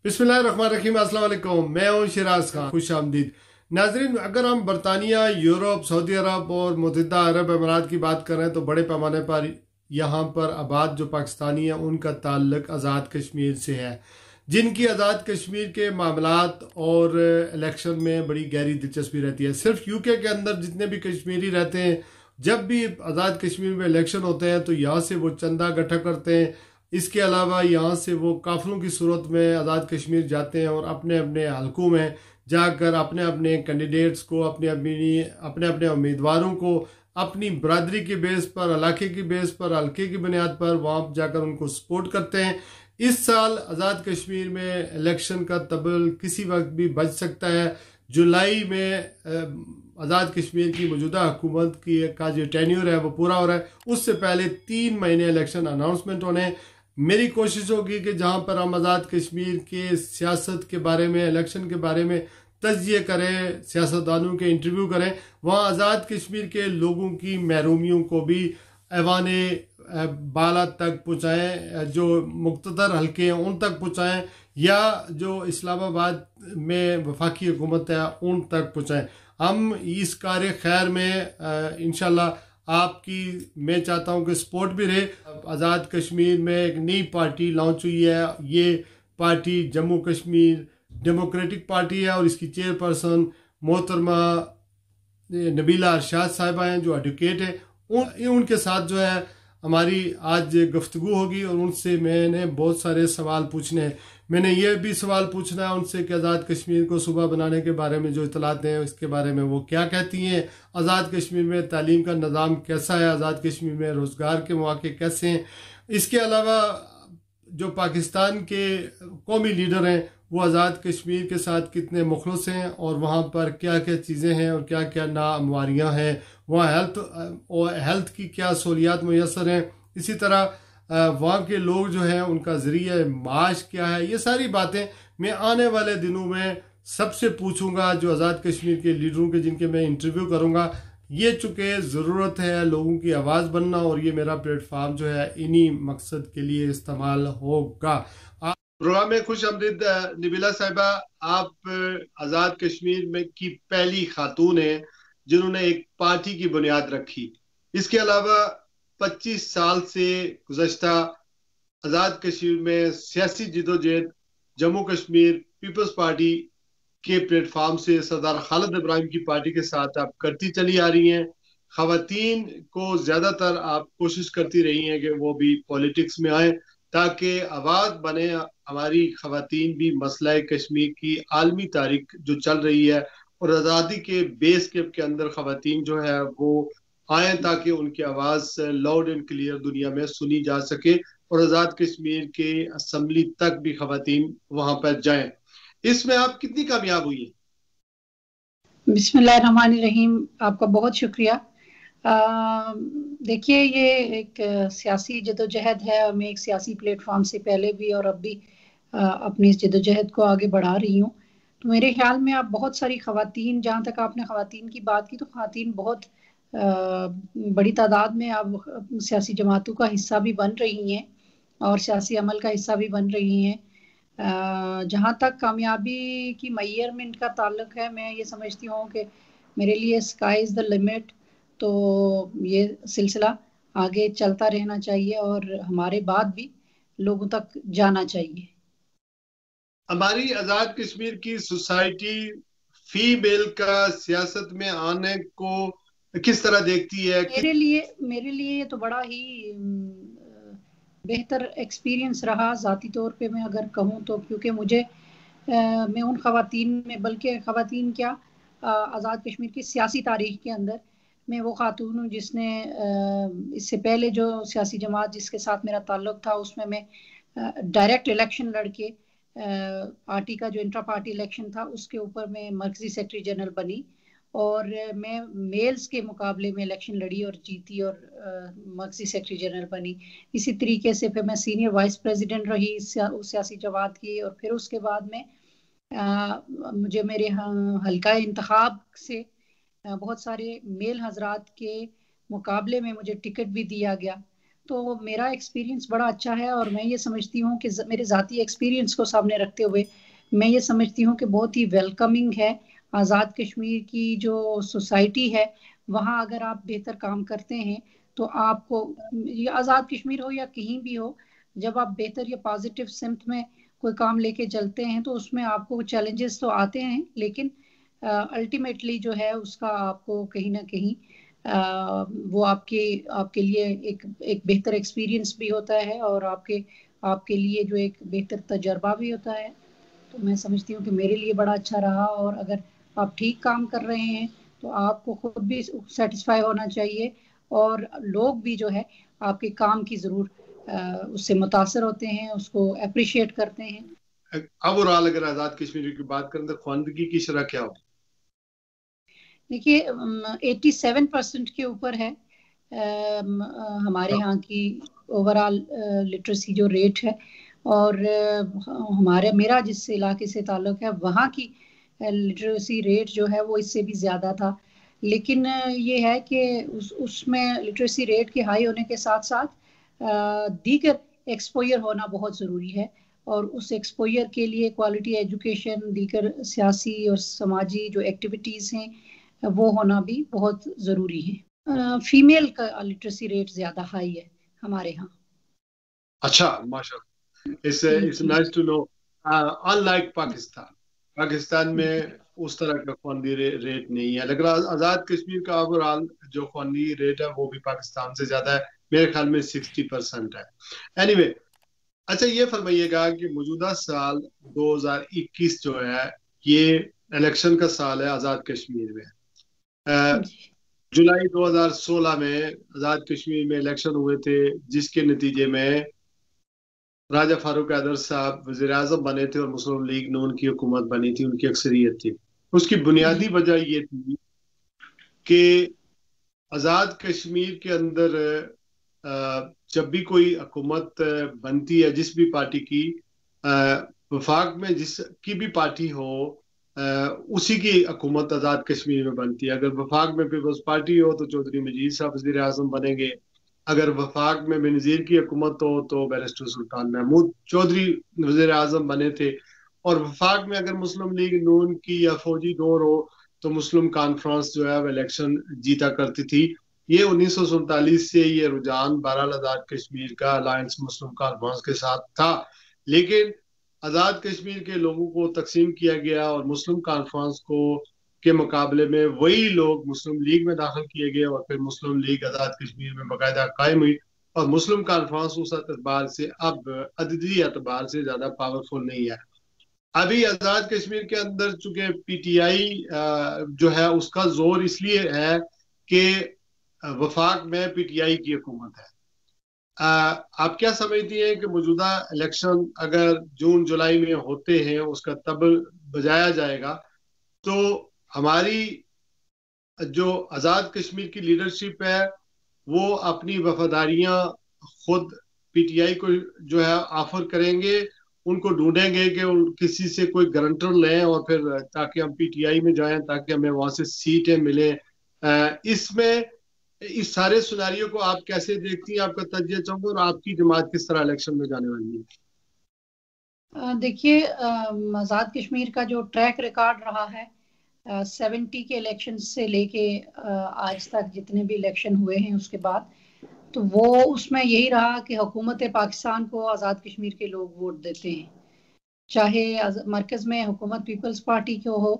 बिस्मिल्लाहिर्रहमानिर्रहीम, अस्सलाम वालेकुम। मैं हूं शिराज खान, खुश आमदीद। नाजरीन, अगर हम बरतानिया, यूरोप, सऊदी अरब और मुत्तहिदा अरब अमारात की बात कर रहे हैं तो बड़े पैमाने पर यहाँ पर आबाद जो पाकिस्तानी हैं उनका ताल्लुक आज़ाद कश्मीर से है, जिनकी आज़ाद कश्मीर के मामलात और इलेक्शन में बड़ी गहरी दिलचस्पी रहती है। सिर्फ यूके के अंदर जितने भी कश्मीरी रहते हैं, जब भी आज़ाद कश्मीर में इलेक्शन होते हैं तो यहाँ से वो चंदा इकट्ठा करते हैं। इसके अलावा यहाँ से वो काफिलों की सूरत में आज़ाद कश्मीर जाते हैं और अपने अपने हलकों में जाकर अपने अपने कैंडिडेट्स को, अपने अपने उम्मीदवारों को अपनी बरादरी के बेस पर, इलाके की बेस पर, हल्के की बुनियाद पर वहाँ जाकर उनको सपोर्ट करते हैं। इस साल आज़ाद कश्मीर में इलेक्शन का तबल किसी वक्त भी बच सकता है। जुलाई में आज़ाद कश्मीर की मौजूदा हुकूमत का जो टेन्योर है वो पूरा हो रहा है, उससे पहले 3 महीने इलेक्शन अनाउंसमेंट होने। मेरी कोशिश होगी कि जहां पर हम आज़ाद कश्मीर के सियासत के बारे में, इलेक्शन के बारे में तज्जिए करें, सियासतदानों के इंटरव्यू करें, वहाँ आज़ाद कश्मीर के लोगों की महरूमियों को भी ऐवाने बाला तक पहुँचाएँ, जो मुख्तदर हल्के हैं उन तक पहुँचाएँ, या जो इस्लामाबाद में वफाकी हुकूमत है उन तक पहुँचाएँ। हम इस कार्य खैर में इंशाल्लाह आपकी, मैं चाहता हूं कि सपोर्ट भी रहे। आज़ाद कश्मीर में एक नई पार्टी लॉन्च हुई है। ये party Jammu Kashmir democratic party है और इसकी चेयरपर्सन मोहतरमा नबीला अरशाद साहिबा हैं, जो एडवोकेट है। उनके साथ जो है हमारी आज गुफ्तगू होगी और उनसे मैंने बहुत सारे सवाल पूछने हैं। मैंने ये भी सवाल पूछना है उनसे कि आज़ाद कश्मीर को सूबा बनाने के बारे में जो इतलात हैं इसके बारे में वो क्या कहती हैं। आज़ाद कश्मीर में तालीम का निज़ाम कैसा है, आज़ाद कश्मीर में रोज़गार के मौके कैसे हैं। इसके अलावा जो पाकिस्तान के कौमी लीडर हैं वो आज़ाद कश्मीर के साथ कितने मुखलस हैं और वहाँ पर क्या क्या चीज़ें हैं और क्या क्या नाअमवारियाँ हैं, वहाँ हेल्थ की क्या सहूलियात मुयसर हैं। इसी तरह वहाँ के लोग जो हैं उनका ज़रिया माश क्या है। ये सारी बातें मैं आने वाले दिनों में सबसे पूछूंगा, जो आज़ाद कश्मीर के लीडरों के जिनके मैं इंटरव्यू करूंगा। ये चूँकि ज़रूरत है लोगों की आवाज़ बनना और ये मेरा प्लेटफार्म जो है इन्हीं मकसद के लिए इस्तेमाल होगा। प्रोग्राम में खुश आमदीद नबीला साहिबा। आप आज़ाद कश्मीर में की पहली खातून हैं जिन्होंने एक पार्टी की बुनियाद रखी। इसके अलावा 25 साल से गुज़श्ता आज़ाद कश्मीर में सियासी जिदोजहद जम्मू कश्मीर पीपल्स पार्टी के प्लेटफार्म से सरदार खालिद इब्राहिम की पार्टी के साथ आप करती चली आ रही हैं। खवातीन को ज़्यादातर आप कोशिश करती रही हैं कि वो भी पॉलिटिक्स में आए ताकि आवाज़ बने। हमारी खवातीन भी मसला कश्मीर की आलमी तारीख जो चल रही है और आज़ादी के बेस के अंदर खवातीन जो है वो आए ताकि उनकी आवाज़ लाउड एंड क्लियर दुनिया में सुनी जा सके और आज़ाद कश्मीर के असम्बली तक भी खवातीन वहां पर जाएं। इसमें आप कितनी कामयाब हुई हैं? बिस्मिल्लाहिर्रहमानिर्रहीम, आपका बहुत शुक्रिया। देखिए, ये एक सियासी जदोजहद है और मैं एक सियासी प्लेटफॉर्म से पहले भी और अब भी अपनी इस जदोजहद को आगे बढ़ा रही हूँ। तो मेरे ख्याल में आप बहुत सारी खवातीन, जहाँ तक आपने खवातीन की बात की, तो खवातीन बहुत बड़ी तादाद में अब सियासी जमातों का हिस्सा भी बन रही हैं और सियासी अमल का हिस्सा भी बन रही हैं। जहाँ तक कामयाबी की मेजरमेंट का ताल्लुक है, मैं ये समझती हूँ कि मेरे लिए स्काई इज़ द लिमिट। तो ये सिलसिला आगे चलता रहना चाहिए और हमारे बाद भी लोगों तक जाना चाहिए। हमारी आज़ाद कश्मीर की सोसाइटी फीमेल का सियासत में आने को किस तरह देखती है? मेरे लिए ये तो बड़ा ही बेहतर एक्सपीरियंस रहा ज़ाती तौर पे मैं अगर कहूँ तो, क्योंकि मुझे मैं उन खवातीन में, बल्कि खवातीन क्या, आज़ाद कश्मीर की सियासी तारीख के अंदर मैं वो खातून हूँ जिसने इससे पहले जो सियासी जमात जिसके साथ मेरा ताल्लुक था उसमें मैं डायरेक्ट इलेक्शन लड़के पार्टी का जो इंट्रा पार्टी इलेक्शन था उसके ऊपर मैं मरकजी सेक्रेटरी जनरल बनी और मैं मेल्स के मुकाबले में इलेक्शन लड़ी और जीती और मर्कजी सेक्रेटरी जनरल बनी। इसी तरीके से फिर मैं सीनियर वाइस प्रेसिडेंट रही उस सियासी जमात की, और फिर उसके बाद में मुझे मेरे हल्का इंतखाब से बहुत सारे मेल हजरात के मुकाबले में मुझे टिकट भी दिया गया। तो मेरा एक्सपीरियंस बड़ा अच्छा है, और मैं ये समझती हूँ कि मेरे ज़ाती एक्सपीरियंस को सामने रखते हुए मैं ये समझती हूँ कि बहुत ही वेलकमिंग है आज़ाद कश्मीर की जो सोसाइटी है। वहाँ अगर आप बेहतर काम करते हैं तो आपको, ये आज़ाद कश्मीर हो या कहीं भी हो, जब आप बेहतर या पॉजिटिव सिमत में कोई काम लेके चलते हैं तो उसमें आपको चैलेंजेस तो आते हैं, लेकिन अल्टीमेटली जो है उसका आपको कहीं ना कहीं वो आपके आपके लिए एक बेहतर एक्सपीरियंस भी होता है, और आपके आपके लिए जो एक बेहतर तजर्बा भी होता है। तो मैं समझती हूँ कि मेरे लिए बड़ा अच्छा रहा, और अगर आप ठीक काम कर रहे हैं तो आपको खुद भी सेटिस्फाई होना चाहिए, और लोग भी जो है आपके काम की ज़रूर उससे मुतासर होते हैं, उसको अप्रिशिएट करते हैं। ओवरऑल अगर आजाद कश्मीर की बात करें तो ख्वानदगी की शरह क्या होगी? देखिए 87% के ऊपर है हमारे यहाँ की ओवरऑल लिटरेसी जो रेट है, और हमारे मेरा जिस इलाके से ताल्लुक है वहाँ की लिटरेसी रेट जो है वो इससे भी ज़्यादा था। लेकिन ये है कि उसमें लिटरेसी रेट के हाई होने के साथ साथ दीगर एक्सपोजर होना बहुत ज़रूरी है, और उस एक्सपोजर के लिए क्वालिटी एजुकेशन, दीगर सियासी और समाजी जो एक्टिविटीज़ हैं वो होना भी बहुत ज़रूरी है। फीमेल का लिटरेसी रेट ज़्यादा हाई है हमारे यहाँ। अच्छा, माशाल्लाह, it's nice to know. Unlike Pakistan, Pakistan में उस तरह का ख्वानगी रेट नहीं है, लेकिन आजाद कश्मीर का ओवरऑल जो ख्वानगी रेट है वो भी पाकिस्तान से ज्यादा है, मेरे ख्याल में 60% है। एनीवे, अच्छा ये फरमाइएगा कि मौजूदा साल 2021 जो है ये इलेक्शन का साल है आजाद कश्मीर में। जुलाई 2016 में आजाद कश्मीर में इलेक्शन हुए थे, जिसके नतीजे में राजा फारूक हैदर साहब वजीर आजम बने थे और मुस्लिम लीग नून की हुकूमत बनी थी, उनकी अक्सरियत थी। उसकी बुनियादी वजह ये थी कि आजाद कश्मीर के अंदर जब भी कोई हुकूमत बनती है, जिस भी पार्टी की, वफाक में जिसकी भी पार्टी हो, उसी की हुकूमत आजाद कश्मीर में बनती है। अगर वफाक में पीपल्स पार्टी हो तो चौधरी मजीद साहब वजीर आजम बनेंगे, अगर वफाक में बेनजीर की हुकूमत हो तो बैरिस्टर सुल्तान महमूद चौधरी वजीर आजम बने थे, और वफाक में अगर मुस्लिम लीग नून की या फौजी दौर हो तो मुस्लिम कॉन्फ्रेंस जो है वो इलेक्शन जीता करती थी। ये 1947 से ये रुझान बहरहाल आजाद कश्मीर का अलायंस मुस्लिम कॉन्फ्रेंस के साथ था, लेकिन आजाद कश्मीर के लोगों को तकसीम किया गया और मुस्लिम कॉन्फ्रेंस को के मुकाबले में वही लोग मुस्लिम लीग में दाखिल किए गए, और फिर मुस्लिम लीग आजाद कश्मीर में बाकायदा कायम हुई, और मुस्लिम कॉन्फ्रेंस उस एतबार से अब अददी एतबार से ज्यादा पावरफुल नहीं है। अभी आजाद कश्मीर के अंदर चूंकि पीटीआई जो है उसका जोर इसलिए है कि वफाक में पीटीआई की हुकूमत है। आप क्या समझती हैं कि मौजूदा इलेक्शन अगर जून जुलाई में होते हैं, उसका तब बजाया जाएगा, तो हमारी जो आजाद कश्मीर की लीडरशिप है वो अपनी वफादारियां खुद पीटीआई को जो है ऑफर करेंगे, उनको ढूंढेंगे कि किसी से कोई गारंटर लें और फिर ताकि हम पीटीआई में जाएं, ताकि हमें वहां से सीटें मिले। इसमें इस सारे सिनेरियो को आप कैसे देखती हैं, आपका तजिया चाहूंगा, और आपकी जमात किस तरह इलेक्शन में जाने वाली है? देखिए आज़ाद कश्मीर का जो ट्रैक रिकॉर्ड रहा है 70 के इलेक्शन से लेके आज तक जितने भी इलेक्शन हुए हैं उसके बाद, तो वो उसमें यही रहा कि हुकूमत पाकिस्तान को आज़ाद कश्मीर के लोग वोट देते हैं, चाहे मरकज़ में हुकूमत पीपल्स पार्टी की हो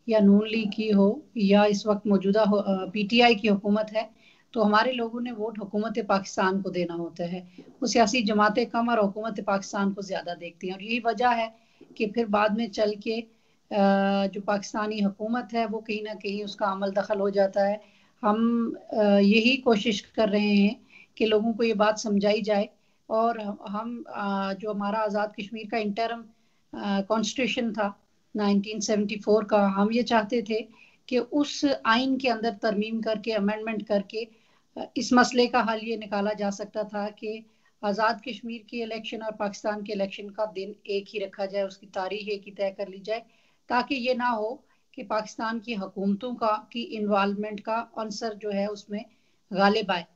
या नून लीग की हो या इस वक्त मौजूदा पीटीआई की हुकूमत है, तो हमारे लोगों ने वोट हुकूमत पाकिस्तान को देना होता है। वो सियासी जमातें कम और हुकूमत पाकिस्तान को ज़्यादा देखती हैं, और यही वजह है कि फिर बाद में चल के जो पाकिस्तानी हुकूमत है वो कहीं ना कहीं उसका अमल दखल हो जाता है। हम यही कोशिश कर रहे हैं कि लोगों को ये बात समझाई जाए, और हम जो हमारा आज़ाद कश्मीर का इंटरम कॉन्स्टिट्यूशन था 1974 का, हम ये चाहते थे कि उस आइन के अंदर तरमीम करके, अमेंडमेंट करके इस मसले का हल ये निकाला जा सकता था कि आज़ाद कश्मीर के इलेक्शन और पाकिस्तान के इलेक्शन का दिन एक ही रखा जाए, उसकी तारीख एक ही तय कर ली जाए, ताकि ये ना हो कि पाकिस्तान की हुकूमतों की इन्वॉल्वमेंट का अंसर जो है उसमें गालिब आए।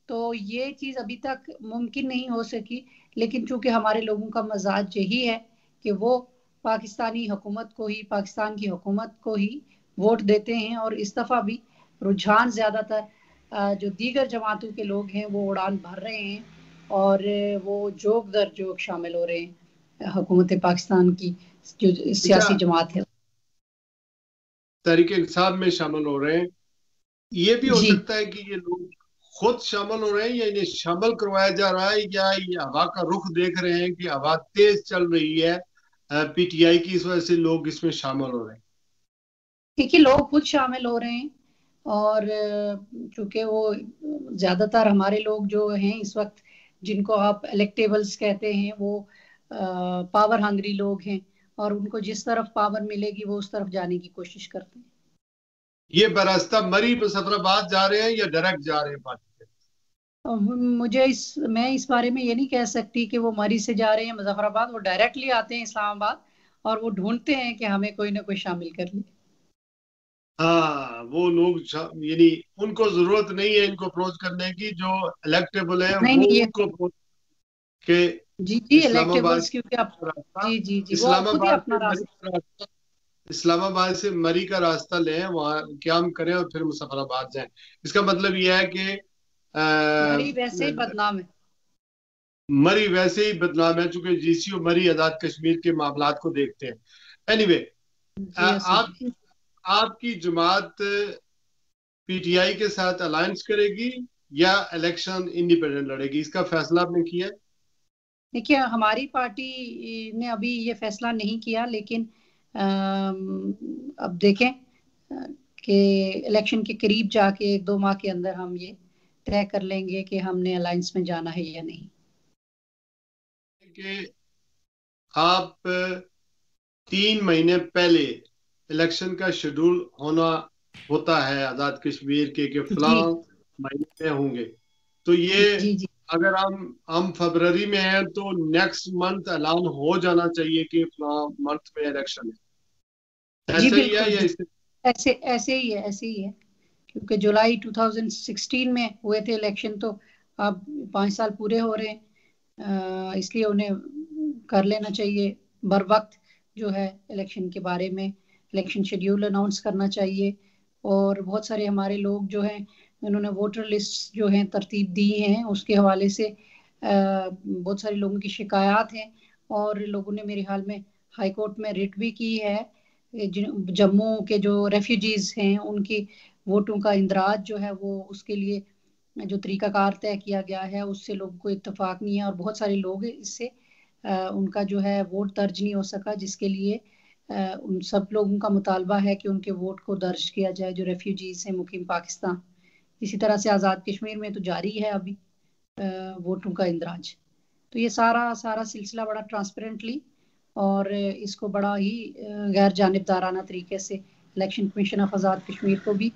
तो ये चीज़ अभी तक मुमकिन नहीं हो सकी, लेकिन चूंकि हमारे लोगों का मजाज यही है कि वो पाकिस्तानी हुकूमत को ही, पाकिस्तान की हुकूमत को ही वोट देते हैं, और इस दफ़ा भी रुझान ज़्यादातर जो दीगर जमातों के लोग हैं वो उड़ान भर रहे हैं और वो जोक दर जोक शामिल हो रहे हैं हुकूमत पाकिस्तान की जो सियासी जमात है, तहरीक इंसाफ में शामिल हो रहे हैं। ये भी हो जी। सकता है कि ये लोग खुद शामिल हो रहे हैं या इन्हें शामिल करवाया जा रहा है, या ये हवा का रुख देख रहे हैं कि हवा तेज चल रही है पीटीआई की, इस वजह से लोग इसमें शामिल हो रहे हैं। क्योंकि लोग खुद शामिल हो रहे हैं, और चूंकि वो ज्यादातर हमारे लोग जो हैं इस वक्त, जिनको आप इलेक्टेबल्स कहते हैं, वो पावर हंग्री लोग हैं, और उनको जिस तरफ पावर मिलेगी वो उस तरफ जाने की कोशिश करते हैं। ये बरास्ता मरी मुजफ्फराबाद जा रहे हैं या डायरेक्ट जा रहे हैं पार्टी से? मैं इस बारे में ये नहीं कह सकती कि वो मरी से जा रहे हैं मुजफ्फराबाद। वो डायरेक्टली आते हैं इस्लामाबाद और वो ढूंढते हैं कि हमें कोई ना कोई शामिल कर ले। हाँ, वो लोग यानी उनको जरूरत नहीं है इनको अप्रोच करने की, जो इलेक्टेबल है नहीं वो नहीं, ये उनको approach के जी जी, इस्लामाबाद इलेक्टेबल्स, क्योंकि आप, का रास्ता, जी जी जी, वो खुद ही इस्लामाबाद अपना से मरी रास्ता, का रास्ता, इस्लामाबाद से मरी का रास्ता लें, वहां क्याम करें और फिर मुजफ्फराबाद जाएं। इसका मतलब यह है कि मरी वैसे ही अ, बदनाम है। मरी वैसे ही बदनाम है, चूंकि जीसीओ मरी आजाद कश्मीर के मामलात को देखते हैं। एनीवे, जी असद जी। आपकी आपकी जमात पीटीआई के साथ अलायंस करेगी या इलेक्शन इंडिपेंडेंट लड़ेगी, इसका फैसला आपने किया है? देखिए, हमारी पार्टी ने अभी ये फैसला नहीं किया, लेकिन अब देखें कि इलेक्शन के करीब जाके 1-2 माह के अंदर हम ये तय कर लेंगे कि हमने अलायंस में जाना है या नहीं। कि आप 3 महीने पहले इलेक्शन का शेड्यूल होना होता है आजाद कश्मीर के जी फलां महीने में होंगे, तो ये जी जी अगर हम फरवरी में हैं तो नेक्स्ट मंथ ऐलान हो जाना चाहिए कि फलां मंथ में इलेक्शन है। जी, ऐसा ही है बिल्कुल या बिल्कुल, इससे? ऐसे ऐसे ही है, ऐसे ही है। क्योंकि जुलाई 2016 में हुए थे इलेक्शन, तो अब 5 साल पूरे हो रहे हैं, इसलिए उन्हें कर लेना चाहिए बर वक्त जो है इलेक्शन के बारे में, इलेक्शन शेड्यूल अनाउंस करना चाहिए। और बहुत सारे हमारे लोग जो हैं, उन्होंने वोटर लिस्ट जो है तरतीब दी हैं, उसके हवाले से बहुत सारे लोगों की शिकायत हैं, और लोगों ने मेरे ख्याल में हाई कोर्ट में रिट भी की है। जम्मू के जो रेफ्यूजीज हैं उनकी वोटों का इंदराज जो है, वो उसके लिए जो तरीकाकार तय किया गया है उससे लोगों को इत्तेफाक नहीं है, और बहुत सारे लोग इससे उनका जो है वोट दर्ज नहीं हो सका, जिसके लिए उन सब लोगों का मुतालबा है कि उनके वोट को दर्ज किया जाए, जो रेफ्यूजीज हैं मुकीम पाकिस्तान। इसी तरह से आज़ाद कश्मीर में तो जारी है अभी वोटों का इंदराज। तो ये सारा सारा सिलसिला बड़ा ट्रांसपेरेंटली और इसको बड़ा ही गैर जानिबदाराना तरीके से election commission of Azad Kashmir को भी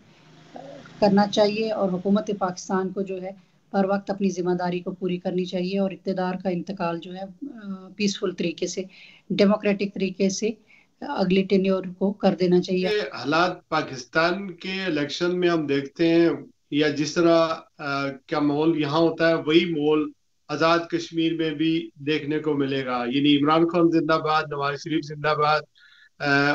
करना चाहिए, और हुकूमत पाकिस्तान को जो है हर वक्त अपनी जिम्मेदारी को पूरी करनी चाहिए, और इक़्तिदार का इंतकाल जो है पीसफुल तरीके से, डेमोक्रेटिक तरीके से अगले टेन्योर को कर देना चाहिए। ये हालात पाकिस्तान के इलेक्शन में हम देखते हैं, या जिस तरह का माहौल यहाँ होता है वही माहौल आजाद कश्मीर में भी देखने को मिलेगा। यानी इमरान खान जिंदाबाद, नवाज शरीफ जिंदाबाद,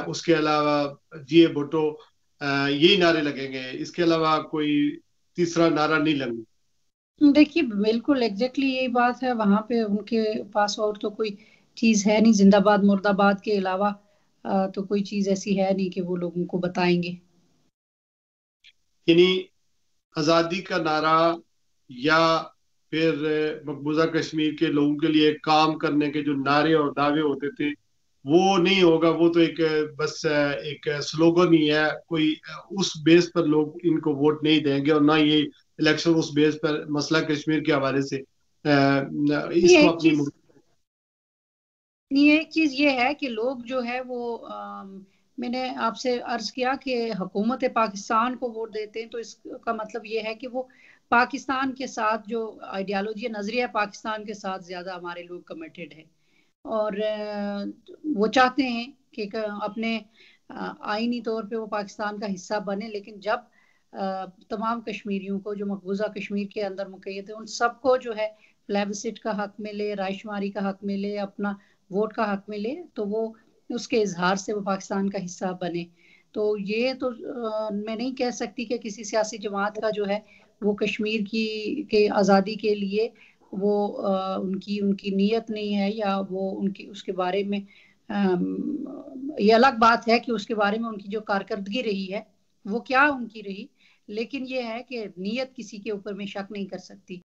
उसके अलावा जी ए भुट्टो, यही नारे लगेंगे, इसके अलावा कोई तीसरा नारा नहीं लगेगा। देखिए, बिल्कुल एग्जैक्टली यही बात है। वहां पे उनके पास और तो कोई चीज है नहीं, जिंदाबाद मुर्दाबाद के अलावा तो कोई चीज ऐसी है नहीं कि वो लोगों को बताएंगे। यानी आजादी का नारा या फिर मकबूजा कश्मीर के लोगों के लिए काम करने के जो नारे और दावे होते थे वो नहीं होगा। वो तो एक बस एक स्लोगन ही है। कोई उस बेस पर लोग इनको वोट नहीं देंगे, और ना ये इलेक्शन उस बेस पर मसला कश्मीर के हवाले से ये इसको एक अपनी चीज ये एक चीज ये है कि लोग जो है वो मैंने आपसे अर्ज किया कि हुकूमत पाकिस्तान को वोट देते हैं तो इसका मतलब ये है कि वो पाकिस्तान के साथ जो आइडियालॉजी नजरिया पाकिस्तान के साथ ज्यादा हमारे लोग कमिटेड है, और वो चाहते हैं कि अपने आईनी तौर पे वो पाकिस्तान का हिस्सा बने, लेकिन जब तमाम कश्मीरियों को जो मकबूजा कश्मीर के अंदर मुक़य्यद है उन सबको जो है प्लेबिसिट का हक मिले, रायशुमारी का हक मिले, अपना वोट का हक मिले, तो वो उसके इजहार से वो पाकिस्तान का हिस्सा बने। तो ये तो मैं नहीं कह सकती कि किसी सियासी जमात का जो है वो कश्मीर की के आज़ादी के लिए वो उनकी उनकी नीयत नहीं है, या वो उनकी उसके बारे में ये अलग बात है कि उसके बारे में उनकी जो कारकर्दगी रही है वो क्या उनकी रही, लेकिन ये है कि नीयत किसी के ऊपर मैं शक नहीं कर सकती।